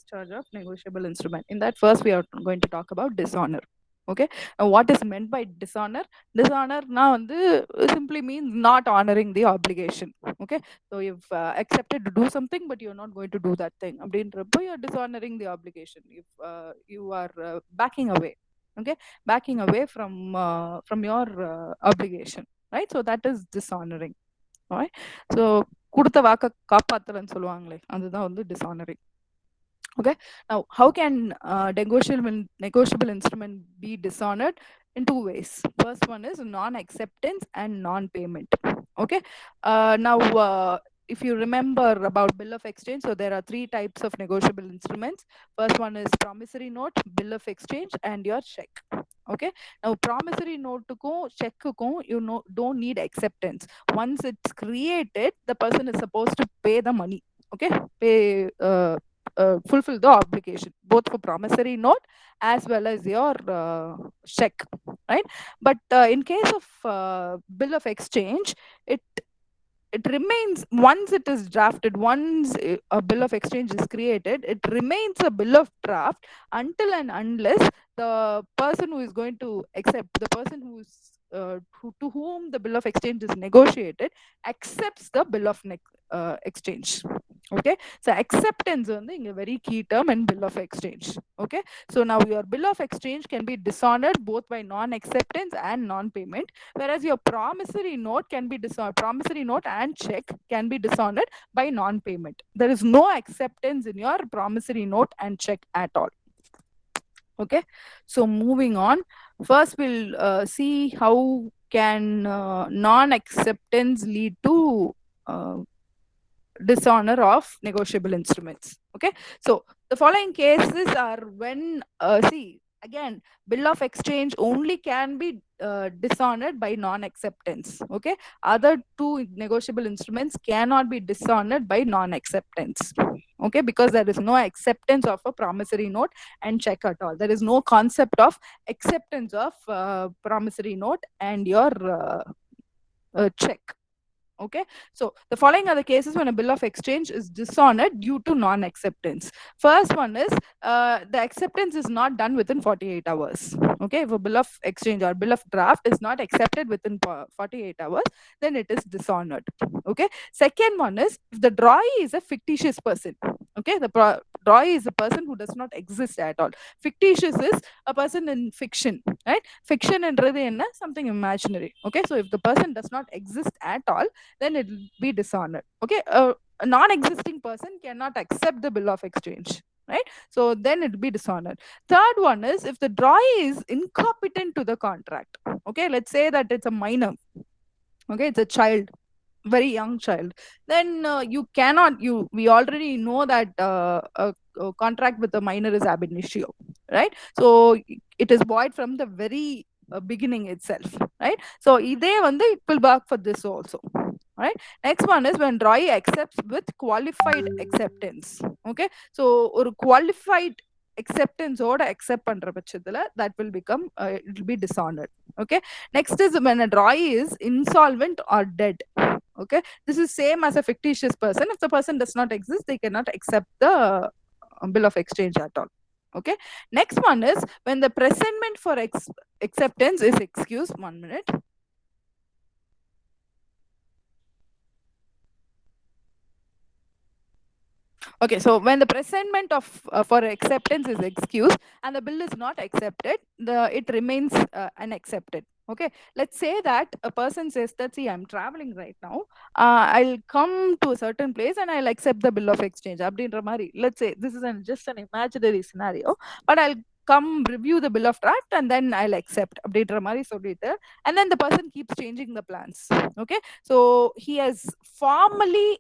discharge of negotiable instrument. In that, first we are going to talk about dishonor. Okay, now what is meant by dishonor? Dishonor now simply means not honoring the obligation. Okay, so you've accepted to do something, but you're not going to do that thing. You're dishonoring the obligation. If you are backing away, okay, backing away from your obligation, right? So that is dishonoring. All right. So கொடுத்த வாக்க காப்பாத்தலன்னு சொல்லுவாங்களே அதுதான் dishonoring. Okay. Now, how can negotiable instrument be dishonored? In two ways. First one is non-acceptance and non-payment. Okay. Now, if you remember about bill of exchange, so there are three types of negotiable instruments. First one is promissory note, bill of exchange, and your check. Okay. Now, promissory note check you don't need acceptance. Once it's created, the person is supposed to pay the money. Okay. Pay. Fulfill the obligation both for promissory note as well as your check, right? But in case of bill of exchange, it remains, once it is drafted, once a bill of exchange is created, it remains a bill of draft until and unless the person who is going to accept, the person to whom the bill of exchange is negotiated accepts the bill of exchange. Okay, so acceptance is a very key term in bill of exchange. Okay, so now your bill of exchange can be dishonored both by non-acceptance and non-payment, whereas your promissory note can be dishonored, promissory note and check can be dishonored by non-payment. There is no acceptance in your promissory note and check at all. Okay, so moving on, first we'll see how can non-acceptance lead to dishonor of negotiable instruments. Okay, so the following cases are when see again, bill of exchange only can be dishonored by non-acceptance. Okay, other two negotiable instruments cannot be dishonored by non-acceptance. Okay, because there is no acceptance of a promissory note and check at all. There is no concept of acceptance of promissory note and your check. Okay, so the following are the cases when a bill of exchange is dishonored due to non-acceptance. First one is the acceptance is not done within 48 hours. Okay, if a bill of exchange or bill of draft is not accepted within 48 hours, then it is dishonored. Okay, second one is if the drawee is a fictitious person. Okay, the drawee is a person who does not exist at all. Fictitious is a person in fiction, right? Fiction and something imaginary. Okay, so if the person does not exist at all, then it will be dishonored. Okay, a non-existing person cannot accept the bill of exchange, right? So then it will be dishonored. Third one is if the drawee is incompetent to the contract. Okay, let's say that it's a minor. Okay, it's a child, very young child. Then you cannot. We already know that a contract with a minor is ab initio, right? So it is void from the very beginning itself, right? So it will work for this also. Right. Next one is when drawee accepts with qualified acceptance. Okay, so or qualified acceptance or accept பண்ற பட்சத்துல that will become it will be dishonored. Okay, next is when a drawee is insolvent or dead. Okay, this is same as a fictitious person. If the person does not exist, they cannot accept the bill of exchange at all. Okay, next one is when the presentment for acceptance is excused. 1 minute. Okay, so when the presentment of for acceptance is excused and the bill is not accepted, it remains unaccepted. Okay, let's say that a person says that, see, I'm traveling right now. I'll come to a certain place and I'll accept the bill of exchange. Let's say this is just an imaginary scenario, but I'll come review the bill of draft and then I'll accept. And then the person keeps changing the plans. Okay, so he has formally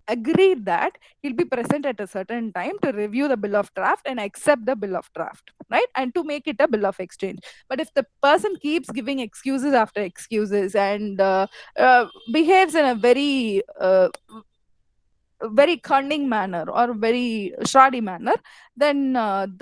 agreed that he'll be present at a certain time to review the bill of draft and accept the bill of draft, right? And to make it a bill of exchange. But if the person keeps giving excuses after excuses and behaves in a very cunning manner or very shoddy manner, then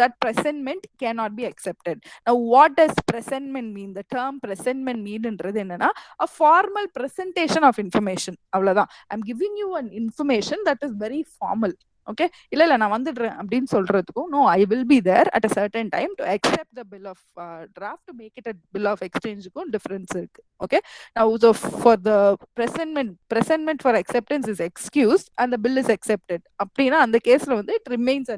that presentment cannot be accepted. Now, what does presentment mean? The term presentment mean a formal presentation of information. I'm giving you an information that is very formal. Okay. இல்ல நான் வந்துடுறேன் அப்படின்னு சொல்றதுக்கும், no I will be there at a certain time to accept the bill of draft to make it a bill of எக்ஸ்சேஞ்சுக்கும் difference இருக்கு. Okay. Now so for the presentment for acceptance is excused and the bill is accepted. அப்படின்னா அந்த கேஸ்ல வந்து it remains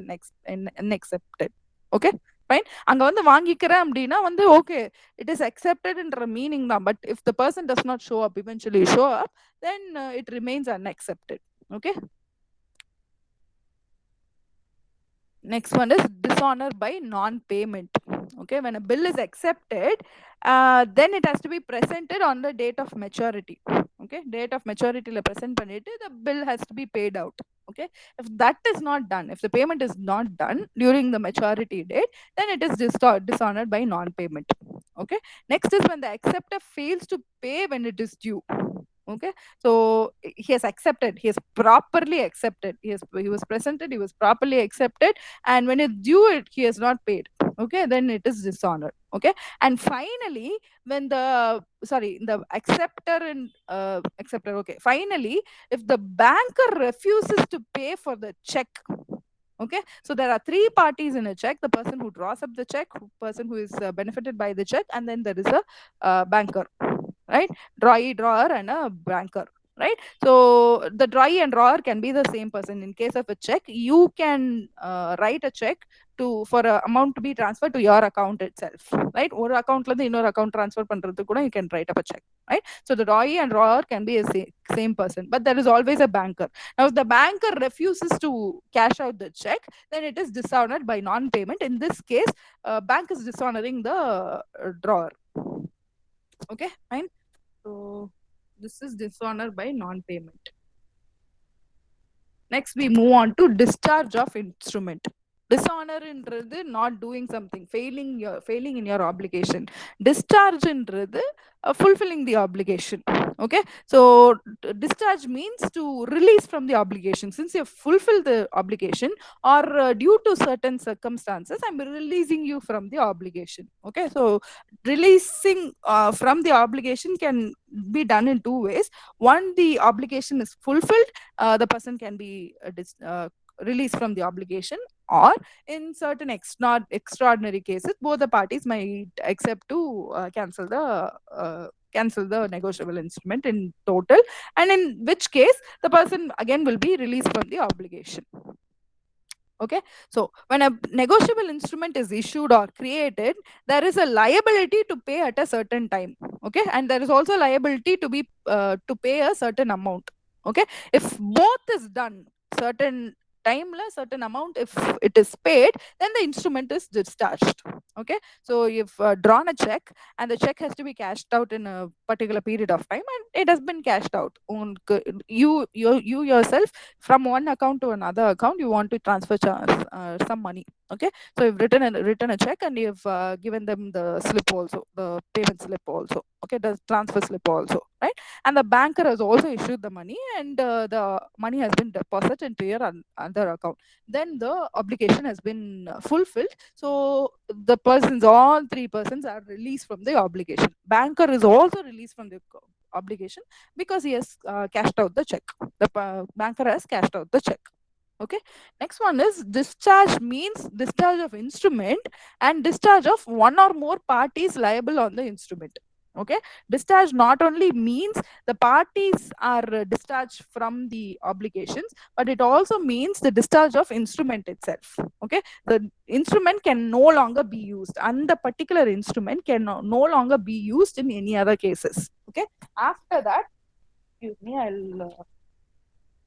unaccepted. Okay fine. அங்க வந்து வாங்கிக்கிறேன் அப்படின்னா வந்து ஓகே இட் இஸ் அக்செப்டட்ன்ற மீனிங் தான். But if the person does not show up eventually show up then it remains unaccepted. Okay. Next one is dishonor by non-payment. Okay, when a bill is accepted, then it has to be presented on the date of maturity. Okay, date of maturity la present பண்ணிட்டு the bill has to be paid out. Okay, if that is not done, if the payment is not done during the maturity date, then it is dishonored by non-payment. Okay, next is when the acceptor fails to pay when it is due. Okay, so he has accepted, he has properly accepted, he was presented, he was properly accepted, and when it's due he has not paid. Okay, then it is dishonor. Okay, and finally when the the acceptor and acceptor, okay, finally if the banker refuses to pay for the check. Okay, so there are three parties in a check: the person who draws up the check, person who is benefited by the check, and then there is a banker, right? Drawer and a banker, right? So the drawee and drawer can be the same person. In case of a check, you can write a check for a amount to be transferred to your account itself, right? Or account la இன்னொரு account transfer பண்றதுக்கு கூட you can write up a check, right? So the drawee and drawer can be a same person, but there is always a banker. Now if the banker refuses to cash out the check, then it is dishonored by non-payment. In this case, bank is dishonoring the drawer. Okay, fine. So this is dishonor by non-payment. Next, we move on to discharge of instrument. Dishonor inறது not doing something, failing in your obligation. Discharge inறது fulfilling the obligation. Okay, so discharge means to release from the obligation. Since you have fulfilled the obligation, or due to certain circumstances, I'm releasing you from the obligation. Okay, so releasing from the obligation can be done in two ways. One, the obligation is fulfilled, the person can be released from the obligation, or in certain extraordinary cases, both the parties might accept to cancel the negotiable instrument in total, and in which case the person again will be released from the obligation. Okay, so when a negotiable instrument is issued or created, there is a liability to pay at a certain time. Okay, and there is also liability to pay a certain amount. Okay, if both is done, certain time certain amount, if it is paid, then the instrument is discharged. Okay, so you've drawn a check and the check has to be cashed out in a particular period of time, and it has been cashed out. You yourself, from one account to another account, you want to transfer some money. Okay, so you've written a check, and you've given them the slip also, the payment slip also. Okay, the transfer slip also, right? And the banker has also issued the money, and the money has been deposited into your other account. Then the obligation has been fulfilled. So the all three persons are released from the obligation. Banker is also released from the obligation because he has cashed out the check. The banker has cashed out the check. Okay, next one is discharge. Means discharge of instrument and discharge of one or more parties liable on the instrument. Okay, discharge not only means the parties are discharged from the obligations, but it also means the discharge of instrument itself. Okay, the instrument can no longer be used, and the particular instrument can no longer be used in any other cases. Okay, after that, excuse me, I'll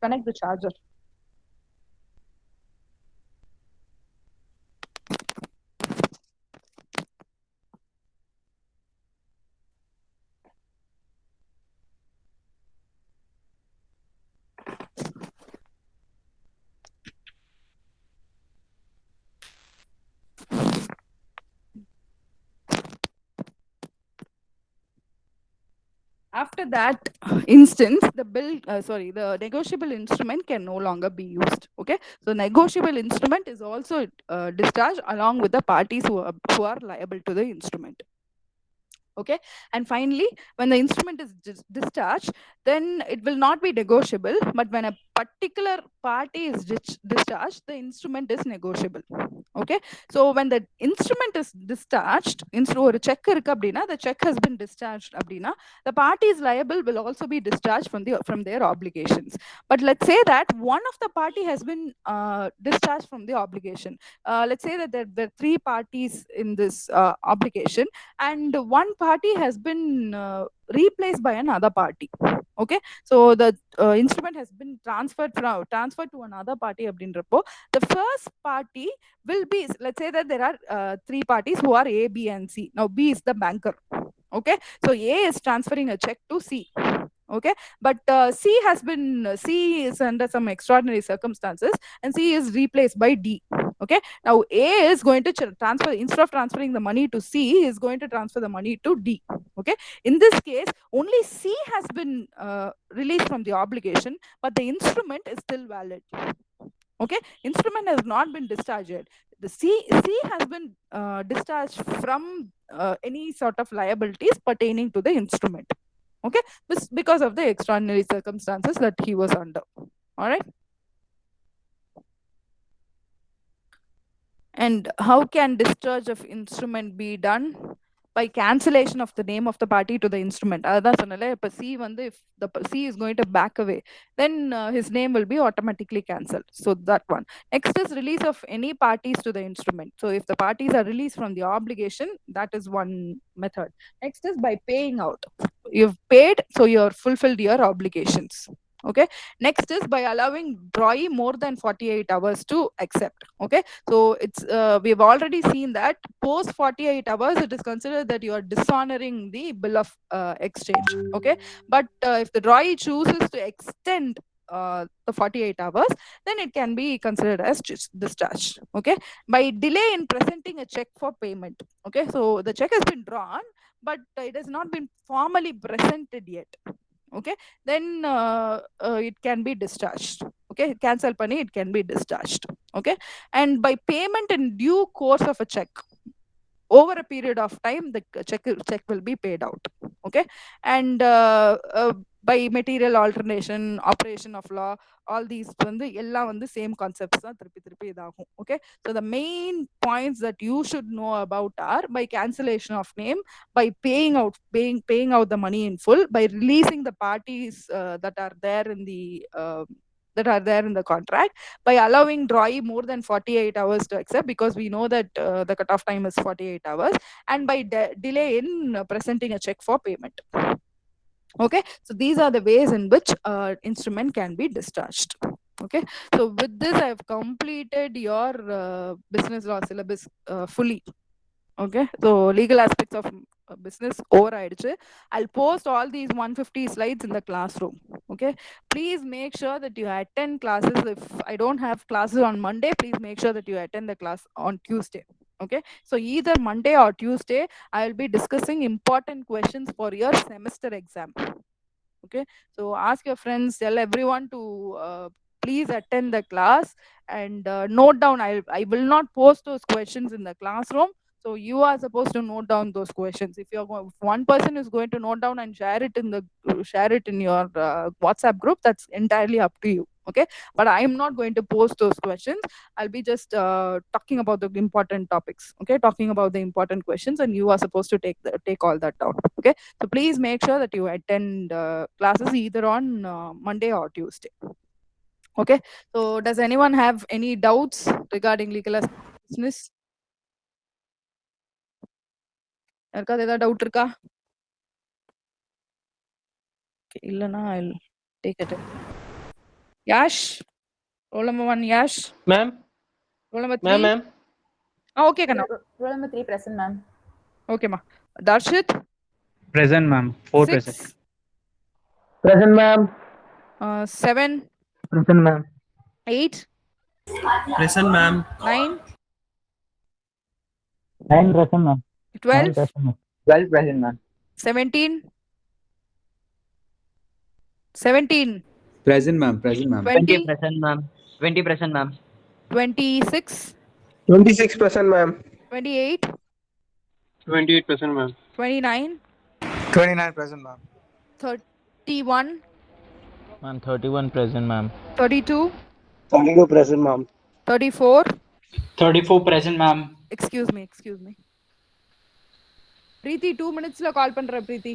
connect the charger. After that instance, the negotiable instrument can no longer be used. Okay, so negotiable instrument is also discharged along with the parties who are liable to the instrument. Okay, and finally, when the instrument is discharged, then it will not be negotiable, but when a particular party is discharged, the instrument is negotiable. Okay, so when the instrument is discharged, or a check irukku appadina, the check has been discharged appadina, the party is liable will also be discharged from their obligations. But let's say that one of the party has been discharged from the obligation. Let's say that there are three parties in this obligation, and one party has been replaced by another party. Okay, so the instrument has been transferred to another party abindrappo, the first party will be, let's say that there are three parties who are A, B and C. Now B is the banker. Okay, so A is transferring a check to C. Okay, but C is under some extraordinary circumstances, and C is replaced by D. Okay, now A is going to transfer, instead of transferring the money to C, he is going to transfer the money to D. Okay, in this case only C has been released from the obligation, but the instrument is still valid. Okay, instrument has not been discharged yet. The C has been discharged from any sort of liabilities pertaining to the instrument. Okay, because of the extraordinary circumstances that he was under. All right, and how can discharge of instrument be done? By cancellation of the name of the party to the instrument. Adha sonale, ipa C vandu, if the C is going to back away, then his name will be automatically cancelled. So that one. Next is release of any parties to the instrument. So if the parties are released from the obligation, that is one method. Next is by paying out. You've paid, so you're fulfilled your obligations. Okay, next is by allowing drawee more than 48 hours to accept. Okay, so it's we've already seen that post 48 hours it is considered that you are dishonoring the bill of exchange. Okay, but if the drawee chooses to extend the 48 hours, then it can be considered as discharged. Okay, by delay in presenting a check for payment. Okay, so the check has been drawn, but it has not been formally presented yet. Okay, then it can be discharged. Okay, cancel pani, it can be discharged. Okay, and by payment in due course of a check, over a period of time the check will be paid out. Okay, and by material alternation, operation of law, all these வந்து எல்லாம் வந்து same concepts தான் திருப்பி இதாகும். Okay, so the main points that you should know about are by cancellation of name, by paying out the money in full, by releasing the parties that are there in the contract, by allowing drawee more than 48 hours to accept, because we know that the cutoff time is 48 hours, and by delay in presenting a check for payment. Okay, so these are the ways in which instrument can be discharged. Okay, so with this I have completed your business law syllabus fully. Okay, so legal aspects of business over aiduchu. I'll post all these 150 slides in the classroom. Okay, please make sure that you attend classes. If I don't have classes on Monday, please make sure that you attend the class on Tuesday. Okay, so either Monday or Tuesday I will be discussing important questions for your semester exam. Okay, so ask your friends, tell everyone to please attend the class and note down. I will not post those questions in the classroom, so you are supposed to note down those questions. If if one person is going to note down and share it in your WhatsApp group, that's entirely up to you. Okay, but I am not going to post those questions. I'll be just talking about the important topics. Okay, talking about the important questions, and you are supposed to take all that down. Okay, so please make sure that you attend classes either on Monday or Tuesday. Okay, so does anyone have any doubts regarding legal business? யாருக்காவது ஏதாவது doubt இருக்கா? இல்லனா I'll take it. Yash, roll number 1, Yash. Ma'am. Roll number 3. Ma'am. Okay, Kana. Roll number 3 present, ma'am. Okay, ma. Darshit. Present, ma'am. 4 6. present. Present, ma'am. 7. Present, ma'am. 8. Present, ma'am. 9. 9 present, ma'am. 12. 12 present, ma'am. 17. 17. Present, ma'am. Present, ma'am. 20 present, ma'am. 20 present, ma'am. 26. 26 present, ma'am. 28. 28%, ma'am. 29, 29 present, ma'am. 31, Ma'am, 31 present, ma'am. 32, 32 present, ma'am. 34. 34 present, ma'am. Excuse me. Preeti, 2 minutes la call பண்றேன் Preeti.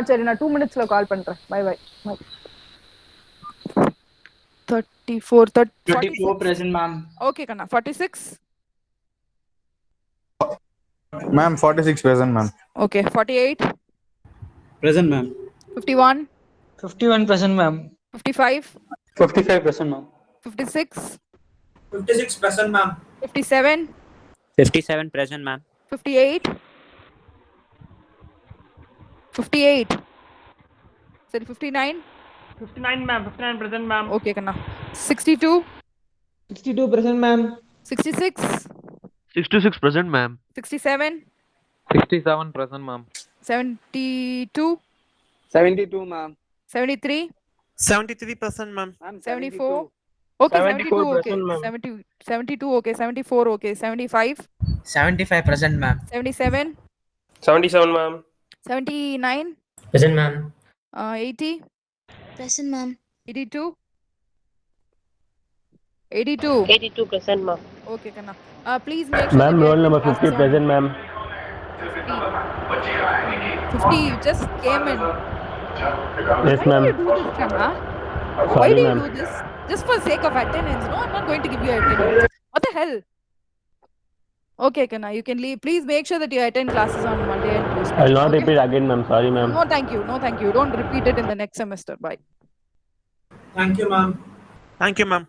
சரி நான் 2 minutes la call பண்றேன். Bye. 34, 24 present, ma'am. Okay, Kanna. 46. Ma'am, 46 present, ma'am. Okay, 48, Present, ma'am. 51, 51 present, ma'am. 55, 55 present, ma'am. 56, 56 present, ma'am. 57, 57 present, ma'am. 58, 58. Sorry, 59. 59, ma'am. 59 present, ma'am. Okay, Kanna. 62, 62 present, ma'am. 66, 66 present, ma'am. 67, 67 present, ma'am. 72, 72, ma'am. 73, 73%, ma'am. 74. Okay, 72. Okay, 72. Okay, 74. Okay, 75, 75 present, ma'am. 77, 77, ma'am. 79, Present, ma'am. 80, Present, ma'am. 82, 82. 82 present, ma'am. Okay, Kanna. Please make sure. Ma'am, that roll your number classes 50 are- present, ma'am. 50. You just came in. Yes, Why ma'am. do you do this, Kanna? Why Sorry, do you ma'am. do this? Just for sake of attendance? No, I'm not going to give you attendance. What the hell? Okay, Kanna, you can leave. Please make sure that you attend classes on Monday and Tuesday. I'll not Okay? repeat again, ma'am. Sorry, ma'am. No, thank you. Don't repeat it in the next semester. Bye. Thank you, ma'am. Thank you, ma'am.